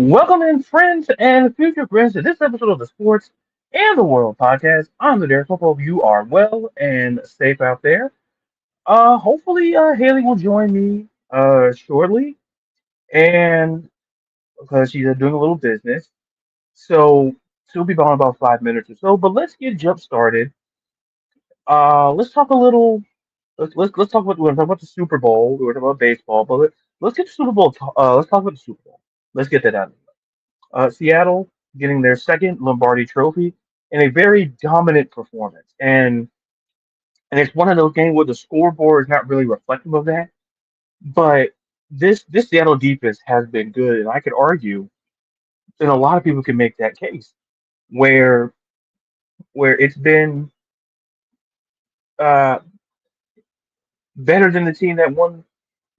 Welcome in, friends and future friends, to this episode of the Sports and the World podcast. I'm LaDarius. Hope you are well and safe out there. Hopefully, Haley will join me shortly, and because she's doing a little business, so she'll be gone about 5 minutes or so. But let's get jump started. Let's talk a little. Let's talk about we're gonna talk about the Super Bowl. We're talking about baseball, but let's get the Super Bowl. Let's talk about the Super Bowl. Let's get that out. Seattle getting their second Lombardi Trophy in a very dominant performance, and it's one of those games where the scoreboard is not really reflective of that. But this Seattle defense has been good, and I could argue, and a lot of people can make that case where it's been uh, better than the team that won,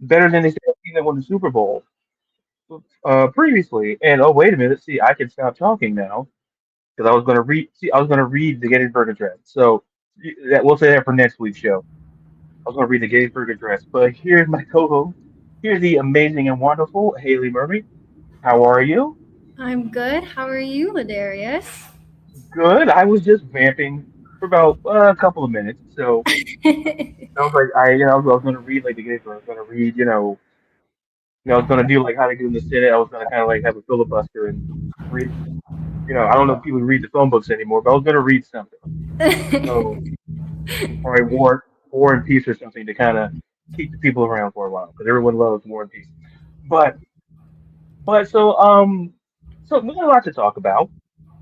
better than the team that won the Super Bowl previously. And oh, wait a minute, see, I can stop talking now because I was going to read. See, I was going to read the Gettysburg Address. So that we'll say that for next week's show. I was going to read the Gettysburg Address, but here's my co-host. Here's the amazing and wonderful Haley Murray. How are you? I'm good. How are you, LaDarius? Good. I was just vamping for about a couple of minutes. So I was like, I was going to read like the Gettysburg. I was going to read, I was going to do like how they do in the Senate. I was going to kind of like have a filibuster and read. I don't know if people read the phone books anymore, but I was going to read something. So probably War and Peace or something to kind of keep the people around for a while because everyone loves War and Peace. But so we got a lot to talk about.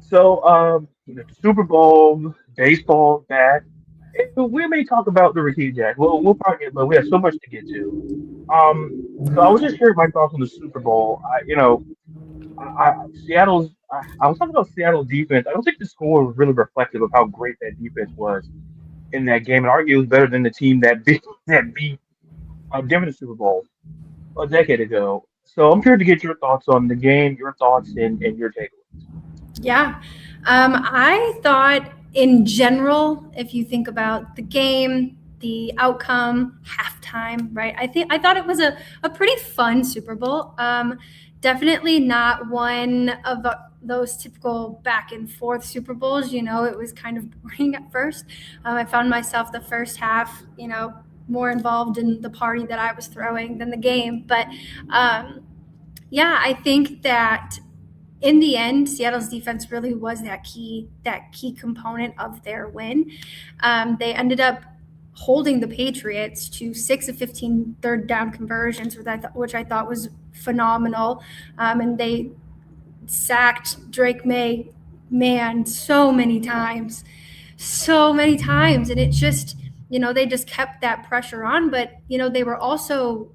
So the Super Bowl, baseball, that. We may talk about the Rickety Jack. We'll probably get, but we have so much to get to. So I was just sharing my thoughts on the Super Bowl. I was talking about Seattle's defense. I don't think the score was really reflective of how great that defense was in that game, and argue it was better than the team that beat Denver in the Super Bowl a decade ago. So I'm curious to get your thoughts on the game, your thoughts, and your takeaways. Yeah. I thought in general, if you think about the game, the outcome, halftime, right? I thought it was a pretty fun Super Bowl. Definitely not one of those typical back and forth Super Bowls. It was kind of boring at first. I found myself the first half, more involved in the party that I was throwing than the game. But yeah, I think that in the end, Seattle's defense really was that key component of their win. They ended up holding the Patriots to 6 of 15 third down conversions, which I thought was phenomenal. And they sacked Drake May, man, so many times. And it just, they just kept that pressure on. But, they were also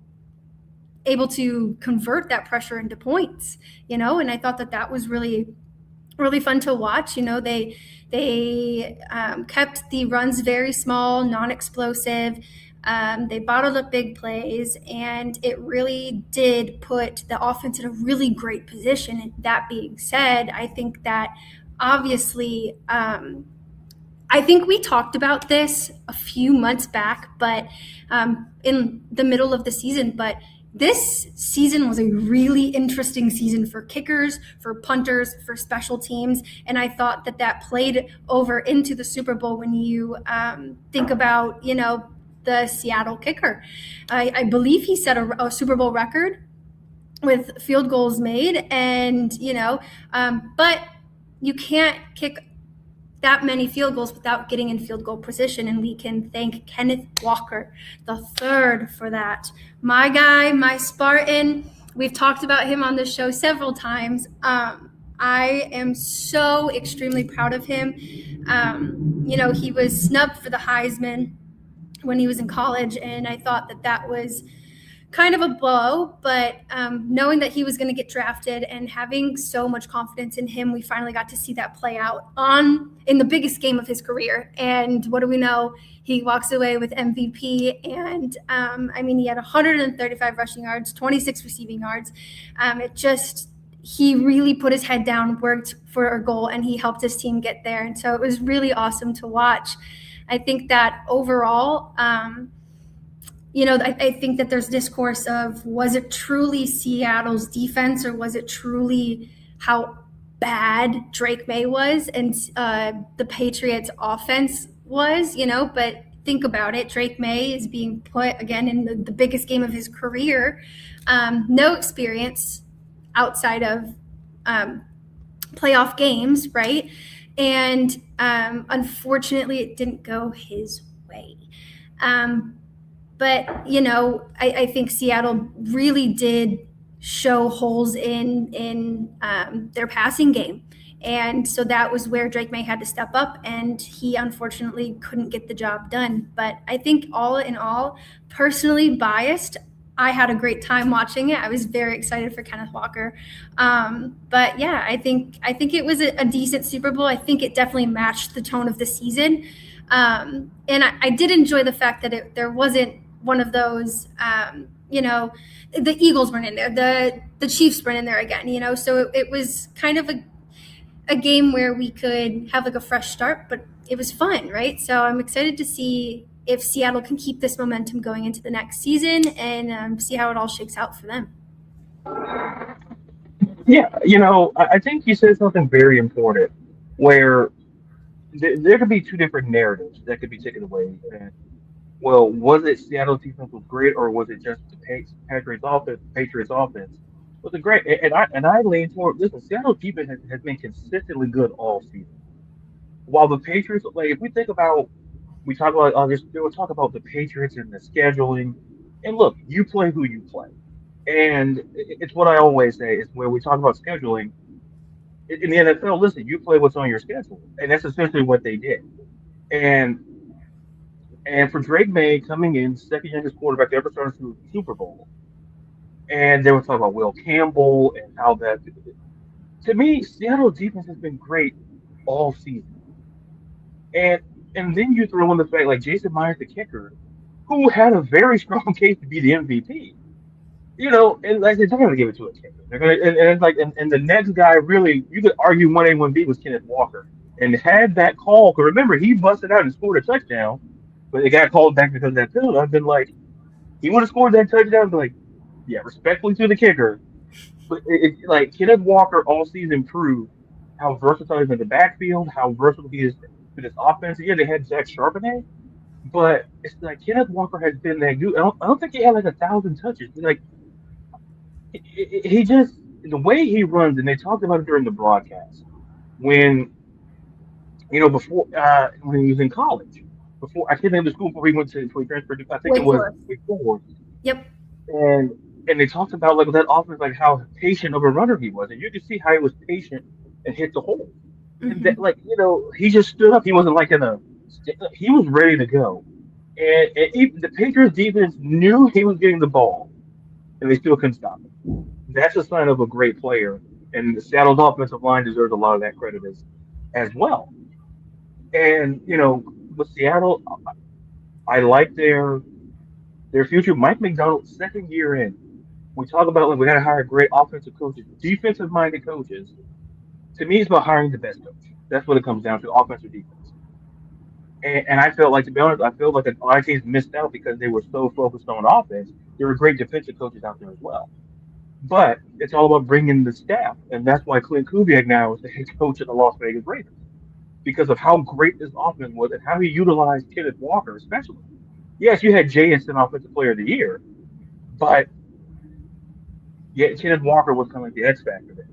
able to convert that pressure into points, and I thought that was really really fun to watch. They kept the runs very small, non-explosive. They bottled up big plays, and it really did put the offense in a really great position. And that being said, I think that obviously, I think we talked about this a few months back, but in the middle of the season. But this season was a really interesting season for kickers, for punters, for special teams. And I thought that played over into the Super Bowl when you think about, the Seattle kicker. I believe he set a Super Bowl record with field goals made. And, but you can't kick that many field goals without getting in field goal position, and we can thank Kenneth Walker the third for that. My guy, my Spartan. We've talked about him on the show several times. I am so extremely proud of him. He was snubbed for the Heisman when he was in college, and I thought that was kind of a blow, but knowing that he was going to get drafted and having so much confidence in him, we finally got to see that play out in the biggest game of his career. And what do we know? He walks away with MVP, and he had 135 rushing yards, 26 receiving yards. He really put his head down, worked for a goal, and he helped his team get there. And so it was really awesome to watch. I think that overall, I think that there's discourse of, was it truly Seattle's defense, or was it truly how bad Drake May was and the Patriots offense was, but think about it. Drake May is being put again in the biggest game of his career. No experience outside of playoff games, right? And unfortunately, it didn't go his way. But I think Seattle really did show holes in their passing game, and so that was where Drake May had to step up, and he unfortunately couldn't get the job done. But I think all in all, personally biased, I had a great time watching it. I was very excited for Kenneth Walker. But yeah, I think it was a decent Super Bowl. I think it definitely matched the tone of the season. And I did enjoy the fact that there wasn't one of those, the Eagles weren't in there, the Chiefs weren't in there again, so it was kind of a game where we could have like a fresh start, but it was fun, right? So I'm excited to see if Seattle can keep this momentum going into the next season and see how it all shakes out for them. Yeah, I think you said something very important where there could be two different narratives that could be taken away. And, well, was it Seattle's defense was great, or was it just the Patriots offense? Patriots offense was it great? And I lean toward, listen. Seattle's defense has been consistently good all season. While the Patriots, like if we think about, we talk about we'll talk about the Patriots and the scheduling. And look, you play who you play, and it's what I always say. It's where we talk about scheduling in the NFL. Listen, you play what's on your schedule, and that's essentially what they did. And and for Drake May coming in, second youngest quarterback to ever start a Super Bowl, and they were talking about Will Campbell and how that. To me, Seattle defense has been great all season, and and then you throw in the fact like Jason Myers, the kicker, who had a very strong case to be the MVP. And like they're going to give it to a kicker. They're going to, and it's like, and the next guy really, you could argue 1A, 1B was Kenneth Walker, and had that call. Because remember, he busted out and scored a touchdown, but it got called back because of that field. I've been like, he would have scored that touchdown. I'd be like, yeah, respectfully to the kicker, but like Kenneth Walker all season proved how versatile he is in the backfield, how versatile he is to this offense. Yeah, they had Zach Charbonnet, but it's like Kenneth Walker has been that good. I don't think he had like 1,000 touches. Like he just the way he runs, and they talked about it during the broadcast when before when he was in college. Before I can't name the school before he transferred. I think it Wake was Forest. Wake Forest, Yep. and and they talked about like that offense, like how patient of a runner he was, and you could see how he was patient and hit the hole. And that, Mm-hmm. like he just stood up. He wasn't like in a. He was ready to go, and even the Patriots defense knew he was getting the ball, and they still couldn't stop him. That's a sign of a great player, and the Seattle's offensive line deserves a lot of that credit as well. And with Seattle, I like their future. Mike McDonald's second year in. We talk about like we got to hire great offensive coaches, defensive minded coaches. To me, it's about hiring the best coach. That's what it comes down to, offense or defense. And I felt like, to be honest, I feel like a lot of teams missed out because they were so focused on offense. There were great defensive coaches out there as well. But it's all about bringing the staff, and that's why Clint Kubiak now is the head coach of the Las Vegas Raiders because of how great this offense was and how he utilized Kenneth Walker, especially. Yes, you had JSN Offensive Player of the Year, but yet Kenneth Walker was kind of like the X factor there.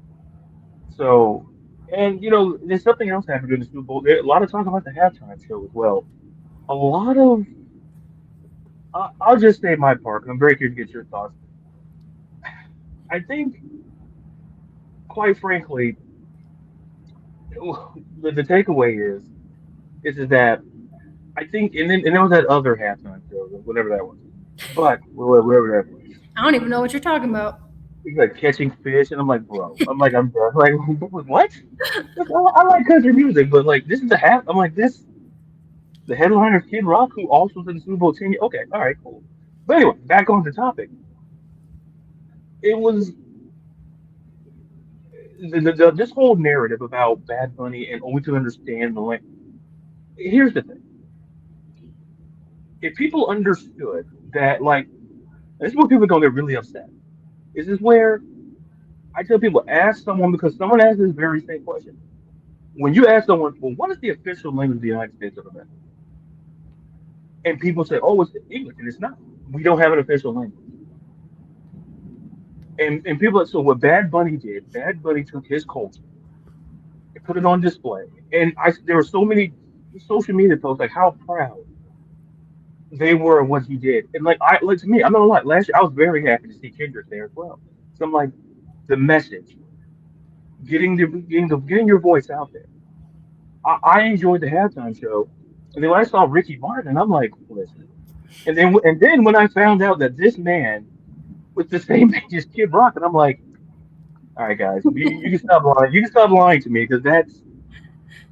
So, and there's something else happened during the Super Bowl. A lot of talk about the halftime show as well. A lot of, I'll just say my part. I'm very curious to get your thoughts. I think, quite frankly, the takeaway is that I think, and there was that other halftime show, whatever that was, but whatever that was, I don't even know what you're talking about. he's like catching fish, and I'm like, bro, I'm done. Like, what? I like country music, but like, this is the half. I'm like, this, the headliner Kid Rock, who also was in the Super Bowl 10. Okay, all right, cool. But anyway, back on the topic. It was this whole narrative about Bad Bunny and only to understand the language. Here's the thing: if people understood that, like, this is where people don't get really upset. This is where I tell people, ask someone, because someone asked this very same question. When you ask someone, well, what is the official language of the United States of America? And people say, oh, it's English, and it's not. We don't have an official language. And people, so what Bad Bunny did, Bad Bunny took his culture and put it on display. And there were so many social media posts like how proud they were of what he did. And like to me, I'm not gonna lie, last year I was very happy to see Kendrick there as well. So I'm like, the message, getting your voice out there. I enjoyed the halftime show, and then when I saw Ricky Martin, I'm like, listen. And then when I found out that this man was the same age as Kid Rock, and I'm like, all right, guys, you can stop lying. You can stop lying to me because that's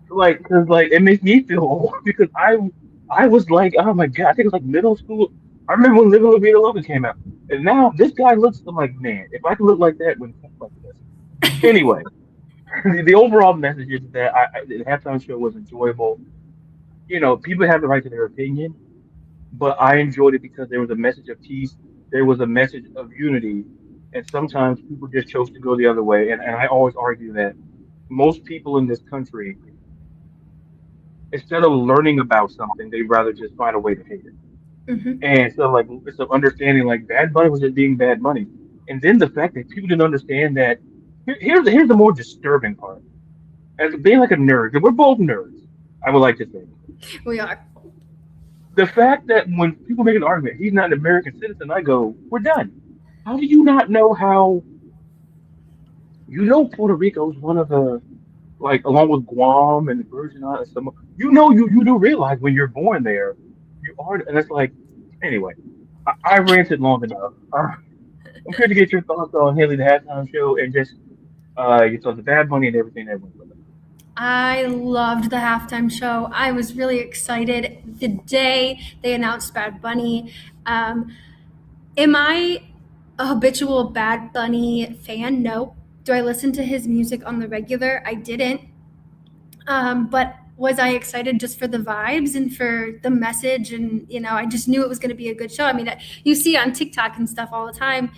because it makes me feel old because I was like, oh my god, I think it was like middle school. I remember when Living La Vida Loca came out, and now this guy looks. I'm like, man, if I could look like that when like this. Anyway, the overall message is that the halftime show was enjoyable. People have the right to their opinion, but I enjoyed it because there was a message of peace, there was a message of unity, and sometimes people just chose to go the other way. And I always argue that most people in this country, instead of learning about something, they'd rather just find a way to hate it. Mm-hmm. And so, like, it's of understanding, like, Bad Bunny was just being Bad Bunny. And then the fact that people didn't understand that. Here's the more disturbing part. As being like a nerd, and we're both nerds, I would like to say. We are. The fact that when people make an argument, he's not an American citizen, I go, we're done. How do you not know how? Puerto Rico is one of the, like, along with Guam and the Virgin Islands. You do realize when you're born there, you are, and it's like, anyway, I ranted long enough. I'm here to get your thoughts on Haley the halftime show and just your thoughts of Bad Bunny and everything that went with it. I loved the halftime show. I was really excited the day they announced Bad Bunny. Am I a habitual Bad Bunny fan? No. Do I listen to his music on the regular? I didn't. But was I excited just for the vibes and for the message? And, I just knew it was going to be a good show. I mean, you see on TikTok and stuff all the time,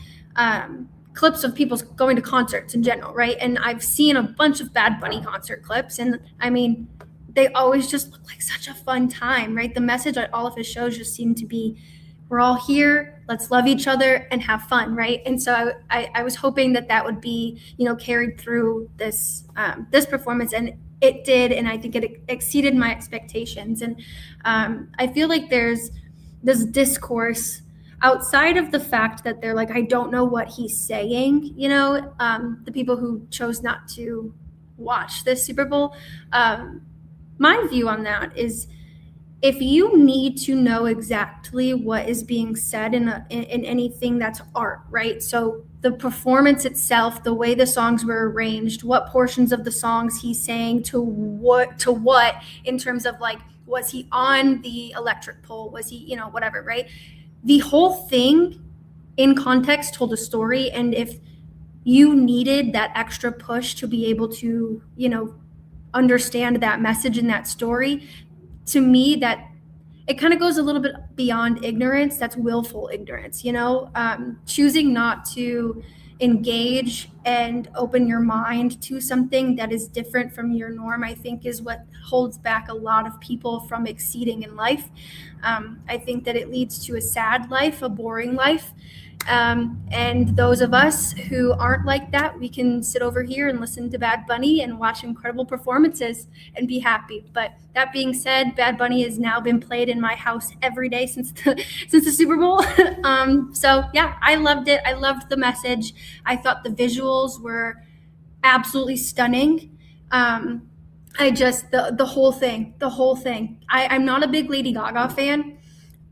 clips of people going to concerts in general, right? And I've seen a bunch of Bad Bunny concert clips. And I mean, they always just look like such a fun time, right? The message at all of his shows just seemed to be, we're all here, let's love each other and have fun, right? And so I was hoping that would be, carried through this performance, and it did, and I think it exceeded my expectations. And I feel like there's this discourse outside of the fact that they're like, I don't know what he's saying, the people who chose not to watch this Super Bowl. My view on that is, if you need to know exactly what is being said in anything, that's art, right? So the performance itself, the way the songs were arranged, what portions of the songs he's saying to what in terms of, like, was he on the electric pole? Was he, whatever, right? The whole thing in context told a story. And if you needed that extra push to be able to, understand that message and that story, to me, that it kind of goes a little bit beyond ignorance. That's willful ignorance, choosing not to engage and open your mind to something that is different from your norm, I think, is what holds back a lot of people from exceeding in life. I think that it leads to a sad life, a boring life. And those of us who aren't like that, we can sit over here and listen to Bad Bunny and watch incredible performances and be happy. But that being said, Bad Bunny has now been played in my house every day since the Super Bowl. So yeah, I loved it. I loved the message. I thought the visuals were absolutely stunning. The whole thing. I'm not a big Lady Gaga fan,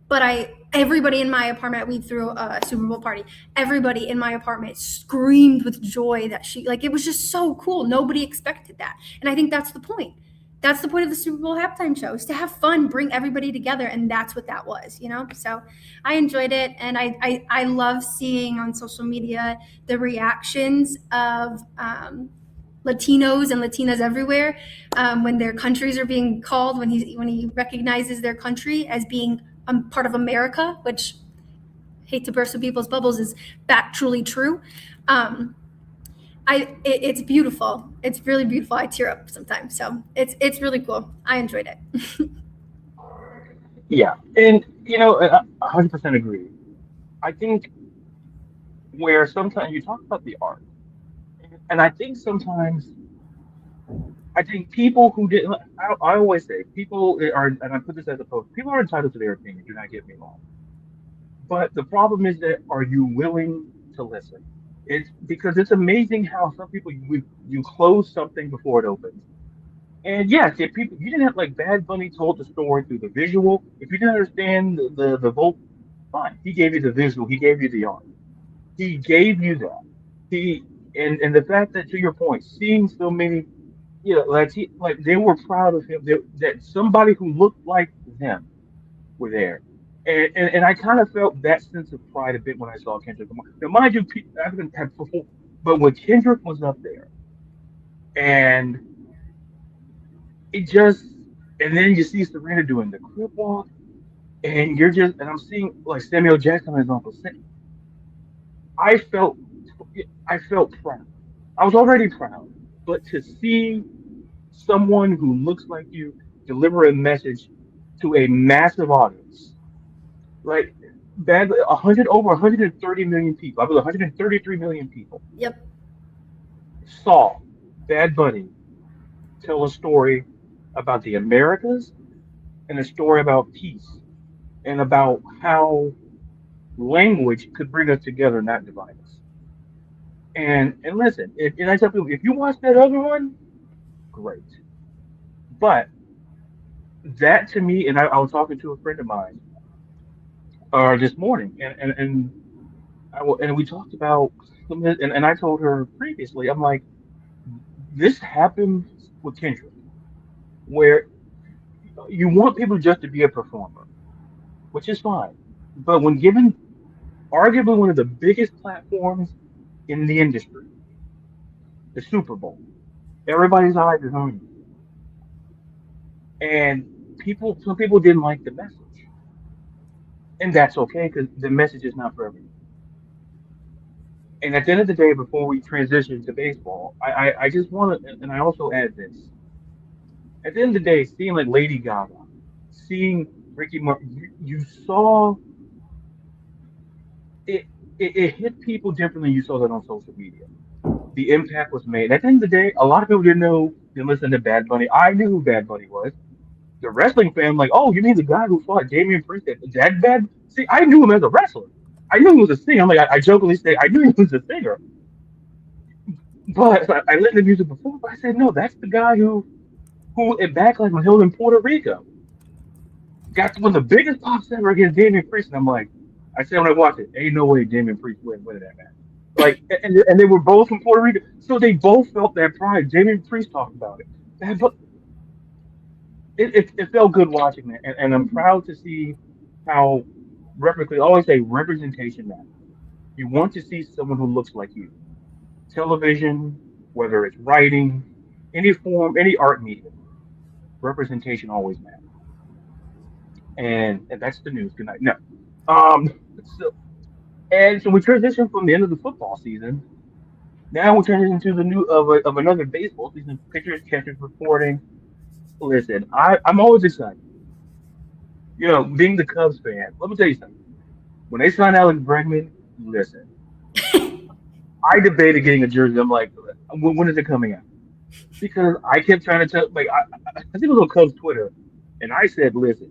but everybody in my apartment, we threw a Super Bowl party. Everybody in my apartment screamed with joy that it was just so cool. Nobody expected that. And I think that's the point. That's the point of the Super Bowl halftime show, is to have fun, bring everybody together. And that's what that was, So I enjoyed it. And I love seeing on social media the reactions of Latinos and Latinas everywhere when their countries are being called, when he recognizes their country as being part of America, which, hate to burst some people's bubbles, is factually true. It's beautiful. It's really beautiful. I tear up sometimes, so it's really cool. I enjoyed it. Yeah, and I 100% agree. I think where sometimes you talk about the art, and I think people who didn't. I always say people are, and I put this as a post. People are entitled to their opinion. Do not get me wrong. But the problem is that are you willing to listen? It's because it's amazing how some people you close something before it opens. And yes, if people you didn't have like Bad Bunny told the story through the visual. If you didn't understand the vocal, fine. He gave you the visual. He gave you the art. He gave you that. He and the fact that to your point, seeing so many, like they were proud of him. That somebody who looked like them were there. And I kind of felt that sense of pride a bit when I saw Kendrick Lamar. Now, mind you, I haven't had before, but when Kendrick was up there, and it just, and then you see Serena doing the crip walk, and and I'm seeing like Samuel Jackson and his uncle. I felt, I felt proud. I was already proud, but to see someone who looks like you deliver a message to a massive audience, like bad 100 over 130 million people, I believe 133 million people Yep. saw Bad Bunny tell a story about the Americas and a story about peace and about how language could bring us together, not divide us. And listen, and I tell people, if you watch that other one, great. But that to me, and I was talking to a friend of mine this morning, and we talked about something, and I told her previously, I'm like, this happens with Kendrick, where you want people just to be a performer, which is fine. But when given arguably one of the biggest platforms in the industry, the Super Bowl, everybody's eyes is on you. And some people didn't like the message. And that's okay because the message is not for everyone. And at the end of the day, before we transition to baseball, I just want to, and I also add this. At the end of the day, seeing like Lady Gaga, seeing Ricky Martin, you saw it, it hit people differently. You saw that on social media. The impact was made. At the end of the day, a lot of people didn't listen to Bad Bunny. I knew who Bad Bunny was. The wrestling fan, like, oh, you mean the guy who fought Damian Priest? That bad? See, I knew him as a wrestler. I knew he was a singer. I'm like, I jokingly say, I knew he was a singer. But I listened to music before, but I said, no, that's the guy who at Backlash when held in Puerto Rico got one of the biggest pops ever against Damian Priest. And I'm like, I said when I watched it, ain't no way Damian Priest winning that match. Like, and they were both from Puerto Rico, so they both felt that pride. Damian Priest talked about it. But it felt good watching that, and I'm proud to see how replicate. I always say representation matters. You want to see someone who looks like you. Television, whether it's writing, any form, any art medium, representation always matters. And that's the news. Good night. No. Um. So so we transition from the end of the football season. Now we transition to the new of another baseball season. Pitchers, catchers reporting. Listen, I'm always excited. Being the Cubs fan, let me tell you something. When they signed Alex Bregman, listen, I debated getting a jersey. I'm like, when is it coming out? Because I kept trying to tell, like, I think it was on Cubs Twitter, and I said, listen,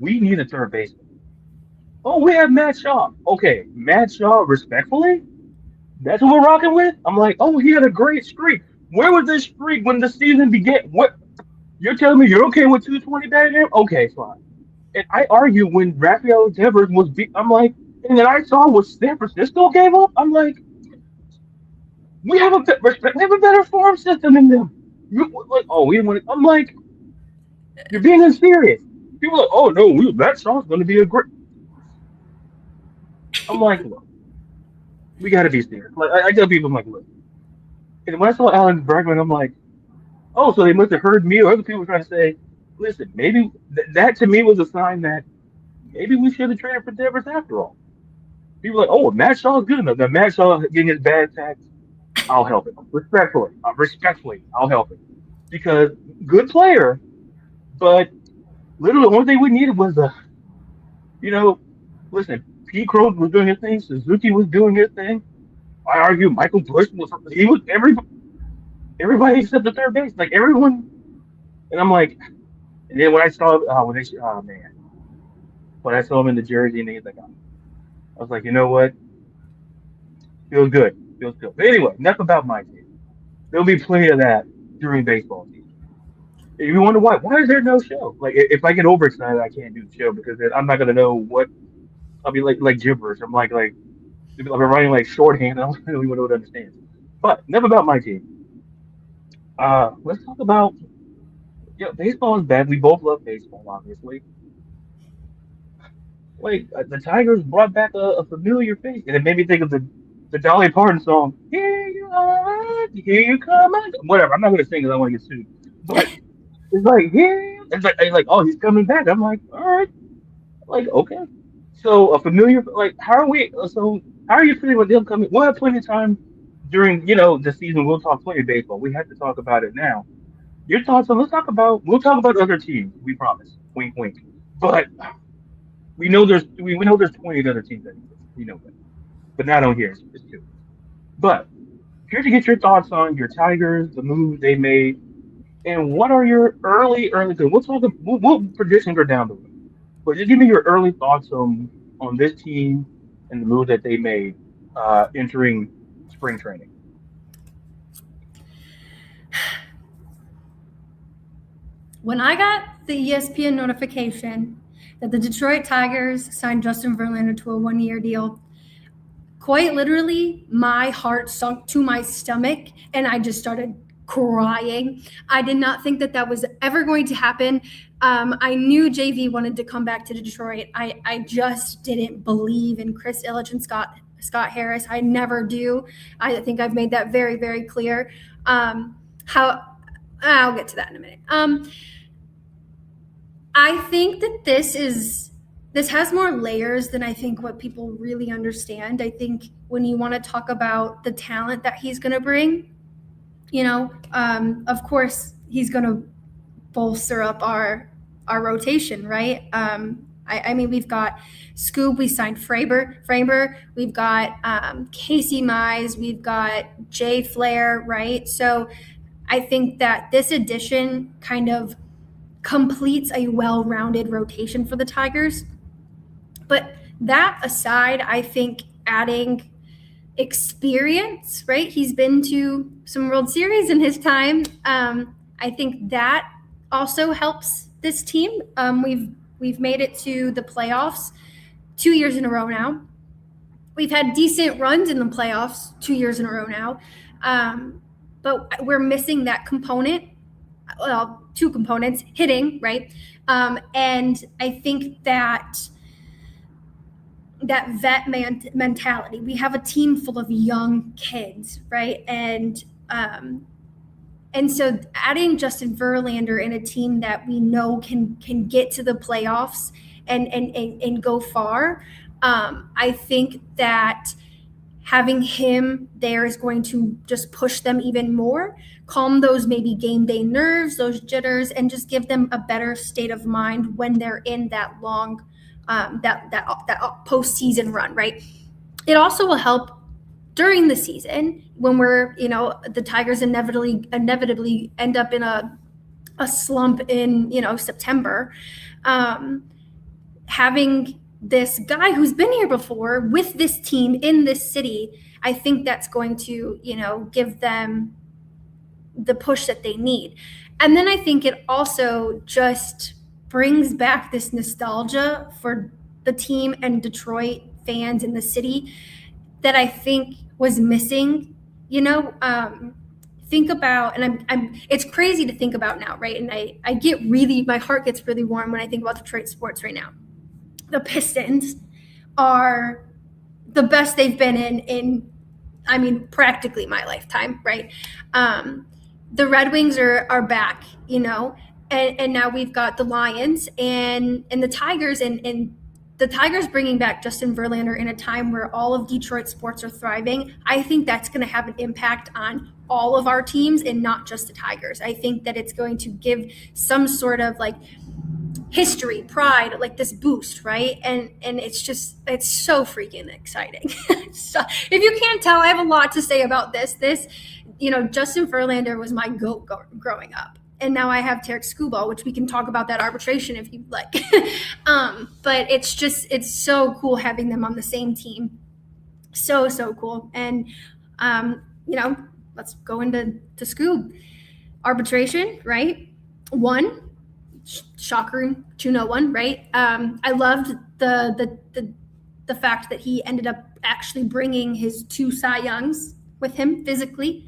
we need a third baseman. Oh, we have Matt Shaw. Okay, Matt Shaw, respectfully, that's what we're rocking with. I'm like, oh, he had a great streak. Where was this streak when the season began? What? You're telling me you're okay with 220 batting average? Okay, fine. And I argue when Rafael Devers was beat. I'm like, and then I saw what San Francisco gave up. I'm like, we have a better farm system than them. Like, oh, we want. I'm like, you're being unserious. People are like, oh no, that song's going to be a great. I'm like, look, we got to be serious. Like I tell people, I'm like, look. And when I saw Alan Bregman, I'm like, oh, so they must have heard me or other people trying to say, listen, maybe that to me was a sign that maybe we should have traded for Devers after all. People are like, oh, Matt Shaw's good enough. Now Matt Shaw getting his bad tax, I'll help it. Respectfully, I'll help it. Because good player, but literally the only thing we needed was you know, listen, Pete Crow was doing his thing, Suzuki was doing his thing. I argue Michael Bush was everybody except the third base, like everyone. And I'm like, and then when I saw when they oh man, when I saw him in the jersey and he's like, I was like, you know what, feels good, feels good. But anyway, enough about my team. There'll be plenty of that during baseball season. If you wonder why is there no show? Like if I get overexcited, I can't do the show because then I'm not gonna know what I'll be like gibberish. I'm like I've been writing like shorthand. I don't really know what to understand. But enough about my team. Let's talk about baseball is bad. We both love baseball, obviously. Like the Tigers brought back a familiar face, and it made me think of the Dolly Parton song. Here you are, here you come. Whatever. I'm not gonna sing because I want to get sued. But it's like here. It's like oh he's coming back. I'm like all right. Like okay. So a familiar like how are we? So how are you feeling with them coming? We'll have plenty of time during the season. We'll talk plenty of baseball. We have to talk about it now. Your thoughts on? We'll talk about other teams. We promise. Wink, wink. But we know there's 20 other teams that exist. We know that, but not on here. It's two. But here to get your thoughts on your Tigers, the moves they made, and what are your early? Because we'll predictions are down the road, but just give me your early thoughts on this team and the move that they made entering spring training. When I got the ESPN notification that the Detroit Tigers signed Justin Verlander to a 1-year deal, quite literally, my heart sunk to my stomach and I just started crying. I did not think that was ever going to happen. I knew JV wanted to come back to Detroit. I just didn't believe in Chris Ilitch and Scott Harris. I never do. I think I've made that very, very clear. How I'll get to that in a minute. I think that this has more layers than I think what people really understand. I think when you want to talk about the talent that he's going to bring, of course he's going to bolster up our rotation, right? I mean, we've got Scoob, we signed Framber, we've got Casey Mize, we've got Jay Flair, right? So I think that this addition kind of completes a well-rounded rotation for the Tigers. But that aside, I think adding experience, right? He's been to some World Series in his time. I think that also helps this team. We've made it to the playoffs 2 years in a row now. We've had decent runs in the playoffs 2 years in a row now. But we're missing that component. Well, two components, hitting, right? And I think that vet mentality. We have a team full of young kids, right? And so adding Justin Verlander in a team that we know can get to the playoffs and go far, I think that having him there is going to just push them even more, calm those maybe game day nerves, those jitters, and just give them a better state of mind when they're in that long that postseason run, right? It also will help during the season when we're, the Tigers inevitably end up in a slump in, September. Having this guy who's been here before with this team in this city, I think that's going to, give them the push that they need. And then I think it also just brings back this nostalgia for the team and Detroit fans in the city that I think was missing. Think about, and it's crazy to think about now, right? And my heart gets really warm when I think about Detroit sports right now. The Pistons are the best they've been in practically my lifetime, right? The Red Wings are back, and now we've got the Lions and the Tigers, and the Tigers bringing back Justin Verlander in a time where all of Detroit sports are thriving, I think that's going to have an impact on all of our teams and not just the Tigers. I think that it's going to give some sort of like history, pride, like this boost, right? And it's so freaking exciting. So if you can't tell, I have a lot to say about this. Justin Verlander was my goat growing up. And now I have Tarek Skubal, which we can talk about that arbitration if you'd like. But it's so cool having them on the same team. So cool. And, let's go into Scoob. Arbitration, right? One. Shocker to no one, right? I loved the fact that he ended up actually bringing his 2 Cy Youngs with him physically.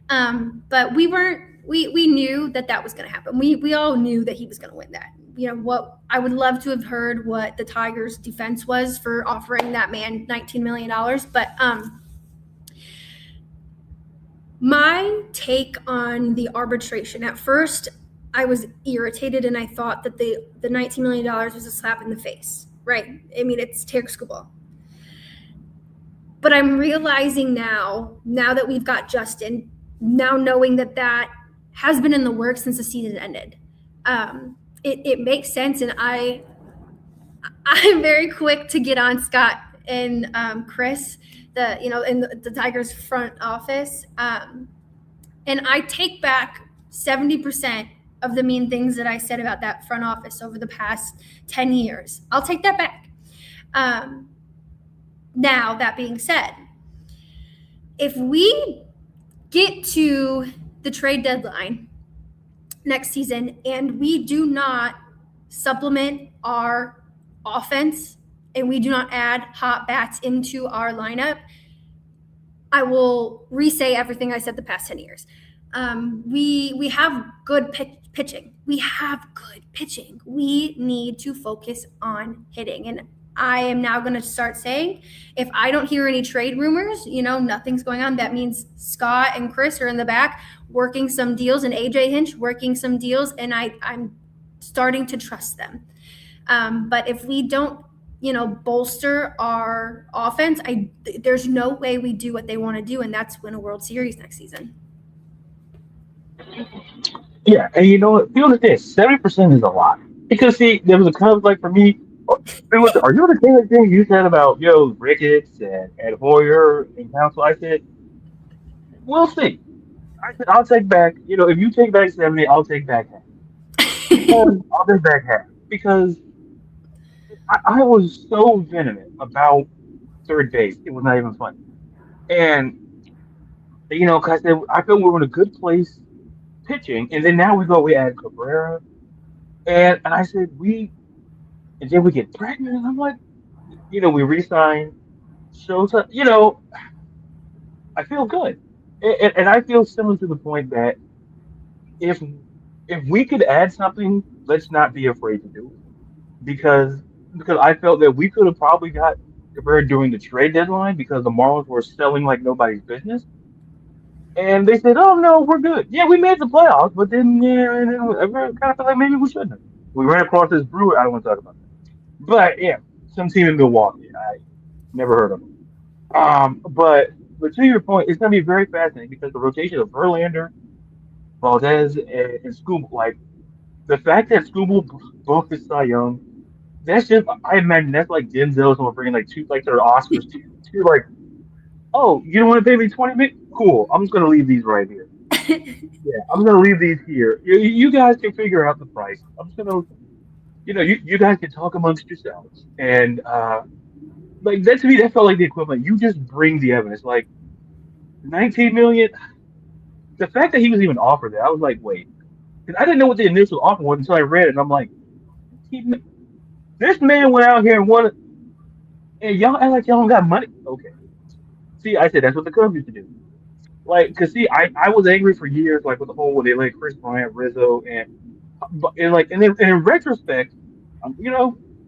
But we knew that was going to happen. We all knew that he was going to win that. What I would love to have heard what the Tigers defense was for offering that man $19 million. But my take on the arbitration, at first I was irritated and I thought that the $19 million was a slap in the face, right? I mean, it's Tarek Skubal. But I'm realizing now that we've got Justin, now knowing that has been in the works since the season ended, it makes sense. And I'm very quick to get on Scott and Chris, in the Tigers front office. And I take back 70% of the mean things that I said about that front office over the past 10 years. I'll take that back. Now, that being said, if we get to the trade deadline next season and we do not supplement our offense and we do not add hot bats into our lineup, I will re-say everything I said the past 10 years. We have good pitching. We have good pitching. We need to focus on hitting. And I am now going to start saying, if I don't hear any trade rumors, nothing's going on, that means Scott and Chris are in the back working some deals and AJ Hinch working some deals, and I'm starting to trust them. But if we don't, bolster our offense, there's no way we do what they want to do, and that's win a World Series next season. Yeah, and feel this 70% is a lot, because see, there was a kind of like for me, are you the same thing you said about Ricketts and Hoyer and Council? I said, we'll see. I said I'll take back. If you take back 70, I'll take back half. I'll take back half because I was so venomous about third base. It was not even funny. And because I feel we were in a good place pitching, and then now we add Cabrera, and I said and then we get pregnant, and I'm like, we re-sign Shota, I feel good, and I feel similar to the point that if we could add something, let's not be afraid to do it, because I felt that we could have probably got Cabrera during the trade deadline because the Marlins were selling like nobody's business. And they said, "Oh no, we're good. Yeah, we made the playoffs, but then I kind of felt like maybe we shouldn't have. We ran across this Brewer. I don't want to talk about that, but yeah, some team in Milwaukee. I never heard of them. But to your point, it's going to be very fascinating because the rotation of Verlander, Valdez, and Skubal, like the fact that Skubal both is Cy Young, that's just I imagine that's like Denzel's going to bring like two like their Oscars to like. Oh, you don't want to pay me 20 minutes? Cool. I'm just going to leave these right here. Yeah, I'm going to leave these here. You guys can figure out the price. I'm just going to, you guys can talk amongst yourselves. And like that to me, that felt like the equivalent. You just bring the evidence. Like 19 million. The fact that he was even offered that, I was like, wait, because I didn't know what the initial offer was until I read it, and I'm like, this man went out here and won it, and y'all act like y'all don't got money. Okay. See, I said that's what the Cubs used to do. Like, cause see, I was angry for years, like with the whole when they let Chris Bryant, Rizzo, and then and in retrospect,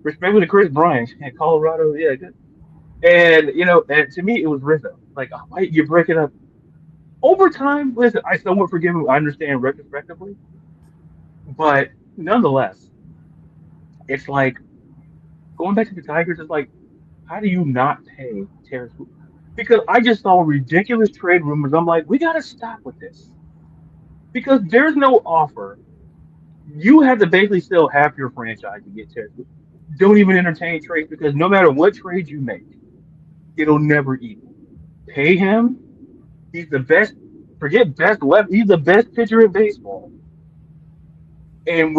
respect to Chris Bryant and Colorado, yeah, good. And and to me it was Rizzo. Like, why you're breaking up over time? Listen, I somewhat forgive him. I understand retrospectively, but nonetheless, it's like going back to the Tigers, it's like, how do you not pay Terrence? Because I just saw ridiculous trade rumors. I'm like, we got to stop with this because there's no offer. You have to basically sell half your franchise to get Terrence. Don't even entertain trades because no matter what trade you make, it'll never equal. Pay him. He's the best. Forget best left. He's the best pitcher in baseball. And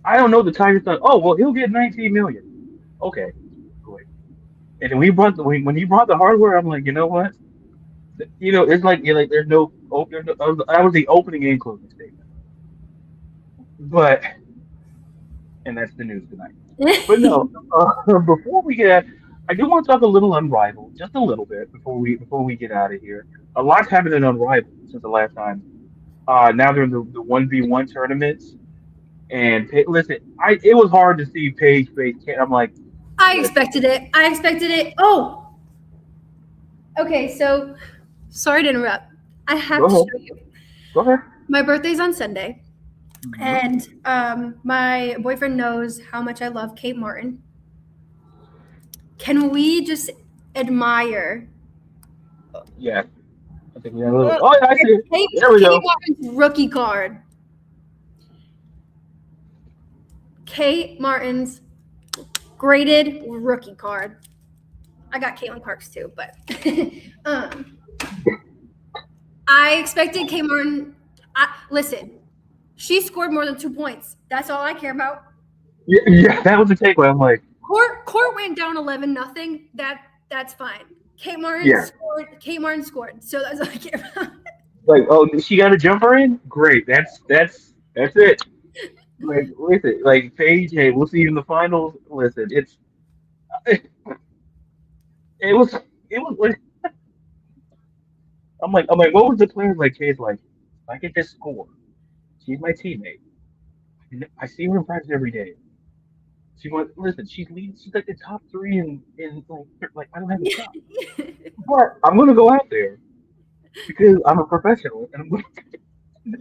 I don't know the Tigers thought, oh well, he'll get 19 million. Okay, great. And then when he brought the hardware, I'm like, you know what? It's like there's no, that was the opening and closing statement. But and that's the news tonight. But no, before we get, I do want to talk a little Unrivaled, just a little bit before we get out of here. A lot's happened in Unrivaled since the last time. Now they're in the 1v1 tournaments, and listen, it was hard to see Paige face. I'm like, I listen, expected it. I expected it. Oh, okay. So, sorry to interrupt. I have go to ahead, show you. go ahead. My birthday's on Sunday, Hmm. and my boyfriend knows how much I love Kate Martin. Can we just admire Yeah, I think we got a little. Oh, yeah, I see it. There we Kate go. Martin's rookie card? Kate Martin's graded rookie card. I got Caitlin Parks too, but I expected Kate Martin. Listen, she scored more than 2 points. That's all I care about. Yeah, that was the takeaway. I'm like, Court went down 11-0. That's fine. Kate Martin yeah, scored. Kate Martin scored. So that's all I care about. like, oh, she got a jumper in. Great, that's it. Like, listen, like Paige, hey, we'll see you in the finals. Listen, it, it was it was like I'm like, what was the plan? Like, Kay's like, if I get this score, she's my teammate. I see her in practice every day. She went, listen, she's leading. She's like the top three in like I don't have a shot, but I'm gonna go out there because I'm a professional, and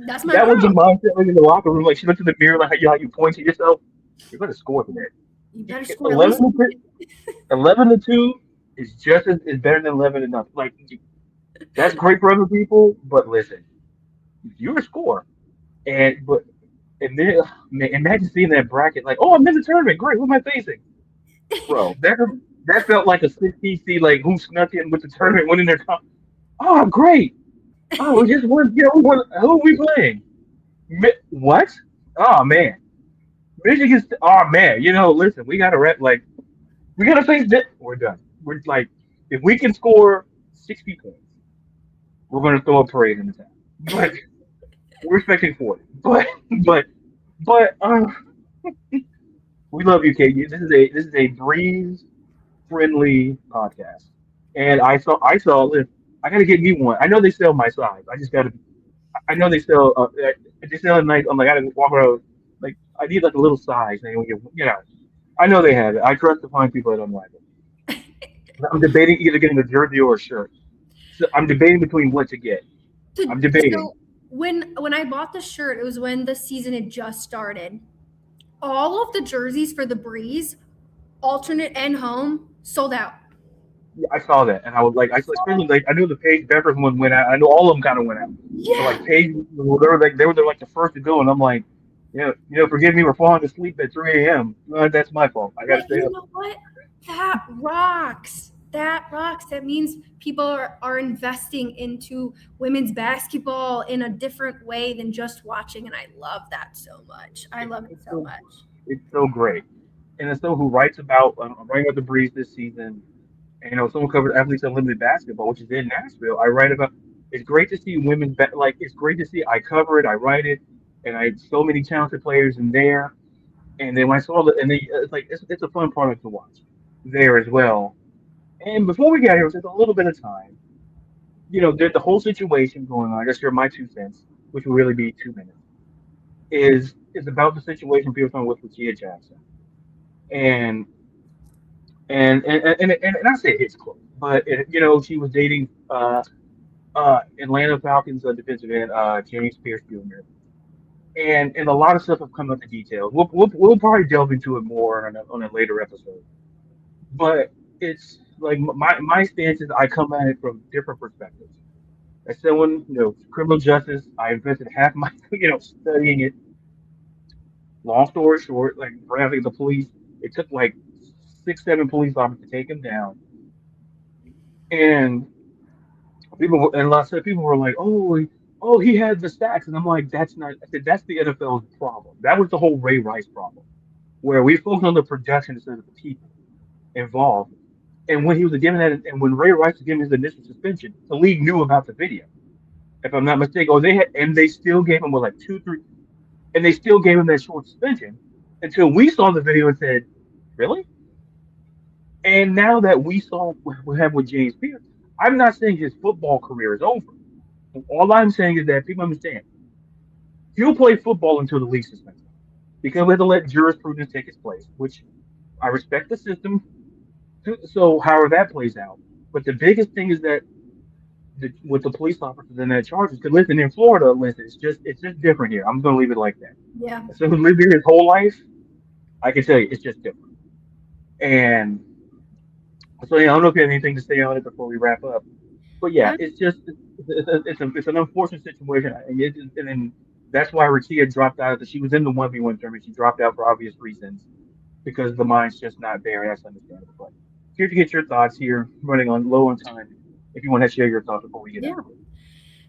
That's my that was the girl. mindset like, in the locker room. Like she looked in the mirror, like how you point to yourself. You're gonna score today. You better score at 11 least. to 11-2 is just as is better than 11-0. Like that's great for other people, but listen, you're a score, but and then man, imagine seeing that bracket. Like, oh, I'm in the tournament. Great. Who am I facing, bro? That felt like a 16 seed, like who snuck in with the tournament, winning their top. Oh, great. Oh, we just won. We won. Who are we playing? What? Oh man, Michigan. Oh man, listen, we gotta rep. Like, we gotta face this. We're done. We're like, if we can score 60 points, we're gonna throw a parade in the town. But we're expecting 40. But but we love you, Kate. This is a breeze friendly podcast. And listen, I gotta get me one. I know they sell my size. I just gotta. I know they sell. They sell a nice. I'm like, I gotta walk around. Like, I need like a little size. And I know they have it. I trust to find people that Unrivaled. I'm debating either getting a jersey or a shirt. So I'm debating between what to get. I'm debating. So when I bought the shirt, it was when the season had just started. All of the jerseys for the Breeze, alternate and home, sold out. Yeah, I saw that, and I was like, especially like I knew the Paige Beckers one went out. I knew all of them kind of went out. But Yeah. like Paige, well, they were like the first to go, and I'm like, forgive me for falling asleep at 3 a.m. That's my fault. I got to But stay you up. know what? That rocks. That rocks. That means people are investing into women's basketball in a different way than just watching. And I love that so much. I love it It's so so much. it's so great, and as someone who writes about writing about the Breeze this season, and someone covered Athletes Unlimited Basketball, which is in Nashville. I write about. It's great to see like it's great to see. I cover it, I write it, and I so many talented players in there. And then when I saw it's like it's a fun product to watch there as well. And before we got here, it was just a little bit of time. The whole situation going on. I guess here my 2 cents, which will really be 2 minutes, is about the situation people talking with Kia Jackson. And and I say it's close, but she was dating Atlanta Falcons defensive end James Pierce Jr. and a lot of stuff have come out the details. We'll probably delve into it more on a later episode. But it's like my stance is I come at it from different perspectives. As someone, criminal justice, I invested half my, studying it. Long story short, like having the police, it took like 6, 7 police officers to take him down, and and a lot of people were like, oh, he had the stats, and I'm like, that's not. I said that's the NFL's problem. That was the whole Ray Rice problem, where we focus on the production instead of the people involved. And when he was given that, and when Ray Rice was given his initial suspension, the league knew about the video, if I'm not mistaken. Oh, they had, and they still gave him like 2, 3, and they still gave him that short suspension until we saw the video and said, really? And now that we saw what we have with James Pierce, I'm not saying his football career is over. All I'm saying is that people understand he'll play football until the league suspends him because we have to let jurisprudence take its place, which I respect the system. So, however that plays out. But the biggest thing is that with the police officers and that charges, because listen, in Florida, listen, it's just different here. I'm going to leave it like that. Yeah. So, who lived here his whole life, I can tell you, it's just different. And so, yeah, I don't know if you have anything to say on it before we wrap up. But yeah, Uh, it's just it's an unfortunate situation, and then that's why Rakia dropped out. She was in the 1v1 tournament. She dropped out for obvious reasons because the mind's just not there. That's understandable. But here to get your thoughts here, running on low on time. If you want to share your thoughts before we get yeah. out of it.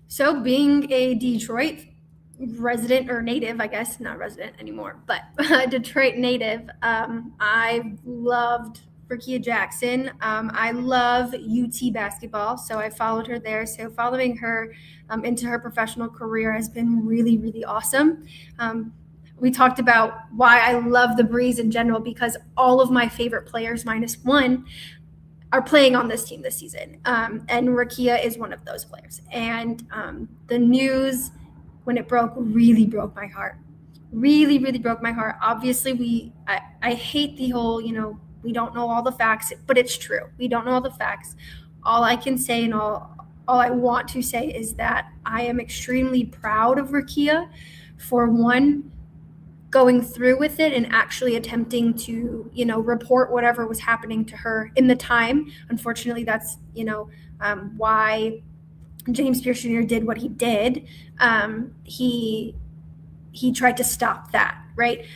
So, being a Detroit resident or native, I guess, not resident anymore, but Detroit native, I loved Rakia Jackson. I love UT basketball, so I followed her there. So, following her into her professional career has been really, really awesome. We talked about why I love the Breeze in general because all of my favorite players, minus one, are playing on this team this season. And Rakia is one of those players. And the news, when it broke, really broke my heart. Really, really broke my heart. Obviously, I hate the whole, we don't know all the facts, but it's true. We don't know all the facts. All I can say and all I want to say is that I am extremely proud of Rakia for one, going through with it and actually attempting to, report whatever was happening to her in the time. Unfortunately, that's, why James Pierce Jr. did what he did. He tried to stop that, right?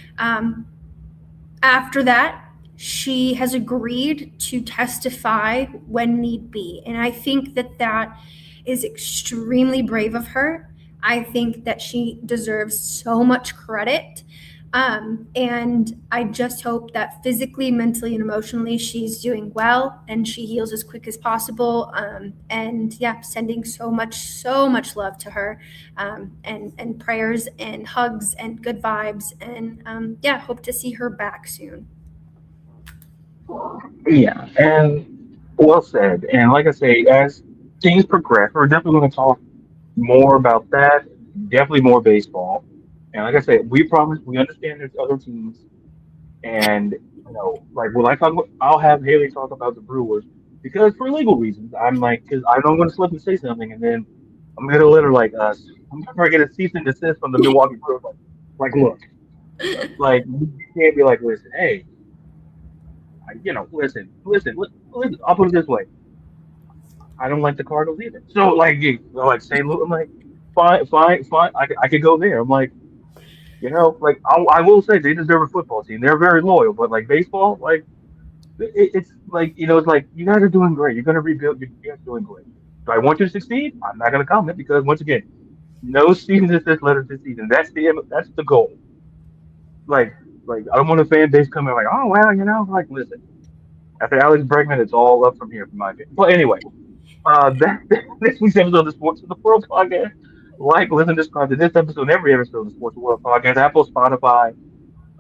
After that, she has agreed to testify when need be. And I think that is extremely brave of her. I think that she deserves so much credit. And I just hope that physically, mentally, and emotionally, she's doing well and she heals as quick as possible. And yeah, sending so much love to her, and prayers and hugs and good vibes. And yeah, hope to see her back soon. Yeah, and well said. And like I say, as things progress, we're definitely going to talk more about that. Definitely more baseball. And like I said, we promise we understand there's other teams. And like when I talk, I'll have Haley talk about the Brewers because for legal reasons, I'm like, because I don't want to slip and say something, and then I'm gonna let her like us. I'm gonna get a cease and desist from the Milwaukee Brewers. Look, like you can't be like, listen, hey, listen. I'll put it this way, I don't like the Cardinals either. So like, like St. Louis, I'm like, fine. I could go there. I'm like. Like I will say they deserve a football team. They're very loyal, but like baseball, like it's like it's like you guys are doing great. You're gonna rebuild. You guys are doing great. Do I want you to succeed? I'm not gonna comment because once again, no season is this letter this season. That's the goal. Like I don't want a fan base coming like, oh wow, like listen. After Alex Bregman, it's all up from here, from my opinion. But anyway, that this week's episode of the Sports of the World podcast. Like, listen, subscribe to this episode and every episode of the Sports of the World podcast, Apple, Spotify,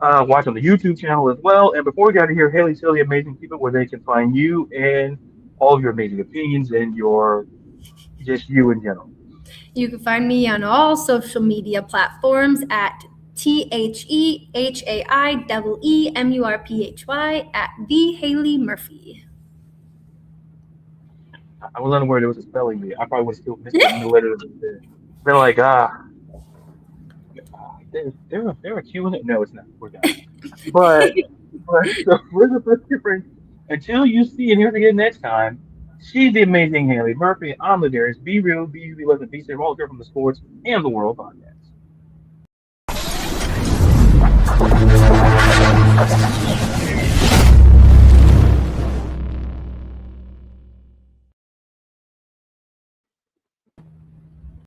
watch on the YouTube channel as well. And before we got to hear Haley, tell the amazing people where they can find you and all of your amazing opinions and your just you in general. You can find me on all social media platforms at TheHaiEemurphy at the Hailee Murphy. I was unaware there was a spelling bee. I probably would have still missed it in the letter. Been like, There a Q in it? No, it's not. We're done. But so for the first difference, until you see and hear it again next time, she's the amazing Haley Murphy. I'm the Darius. Be real, be you, be less, be safe. All here from the sports and the world podcast.